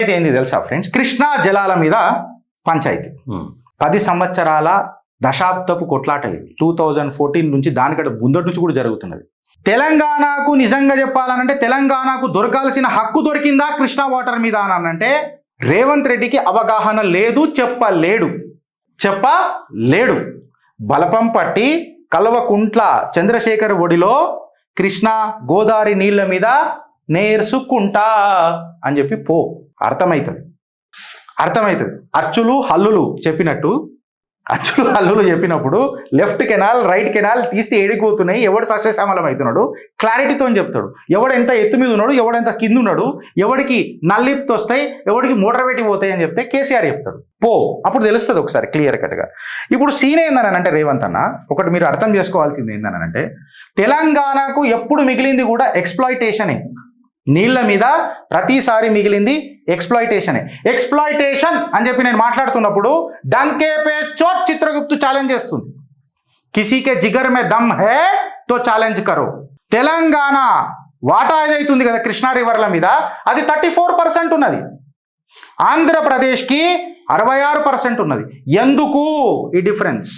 అయితే ఏంది తెలుసా ఫ్రెండ్స్, కృష్ణా జలాల మీద పంచాయతీ 10 సంవత్సరాల దశాబ్దపు కొట్లాట ఇది. 2014 నుంచి దానికంటే ముందటి నుంచి కూడా జరుగుతున్నది. తెలంగాణకు నిజంగా చెప్పాలనంటే తెలంగాణకు దొరకాల్సిన హక్కు దొరికిందా కృష్ణా వాటర్ మీద అని రేవంత్ రెడ్డికి అవగాహన లేదు, చెప్పలేడు. బలపం పట్టి కల్వకుంట్ల చంద్రశేఖర్ ఒడిలో కృష్ణా గోదావరి నీళ్ల మీద నేర్చుకుంటా అని చెప్పి అర్థమవుతుంది. అచ్చులు హల్లులు చెప్పినప్పుడు లెఫ్ట్ కెనాల్ రైట్ కెనాల్ తీస్తే ఏడిపోతున్నాయి, ఎవడు సస్యశ్యామలం అవుతున్నాడు క్లారిటీతో చెప్తాడు. ఎవడు ఎంత ఎత్తు మీద ఉన్నాడు, ఎవడు ఎంత కింద ఉన్నాడు, ఎవడికి నల్లిప్తి వస్తాయి, ఎవడికి మోటార్ పెట్టి పోతాయి అని చెప్తే కేసీఆర్ చెప్తాడు. అప్పుడు తెలుస్తుంది ఒకసారి క్లియర్ కట్గా. ఇప్పుడు సీన్ ఏందనంటే రేవంత్ అన్న ఒకటి మీరు అర్థం చేసుకోవాల్సింది ఏందనంటే తెలంగాణకు ఎప్పుడు మిగిలింది కూడా ఎక్స్ప్లాయిటేషనే. నీళ్ల మీద ప్రతిసారి మిగిలింది ఎక్స్ప్లాయిటేషన్ అని చెప్పి నేను మాట్లాడుతున్నప్పుడు డంకే పే చోట్ చిత్రగుప్తు ఛాలెంజ్ చేస్తుంది. కిసీకే జిగర్ మే దమ్ హే తో ఛాలెంజ్ కరో. తెలంగాణ వాటా ఏదైతుంది కదా కృష్ణా రివర్ల మీద అది 34% ఉన్నది, ఆంధ్రప్రదేశ్కి 66% ఉన్నది. ఎందుకు ఈ డిఫరెన్స్?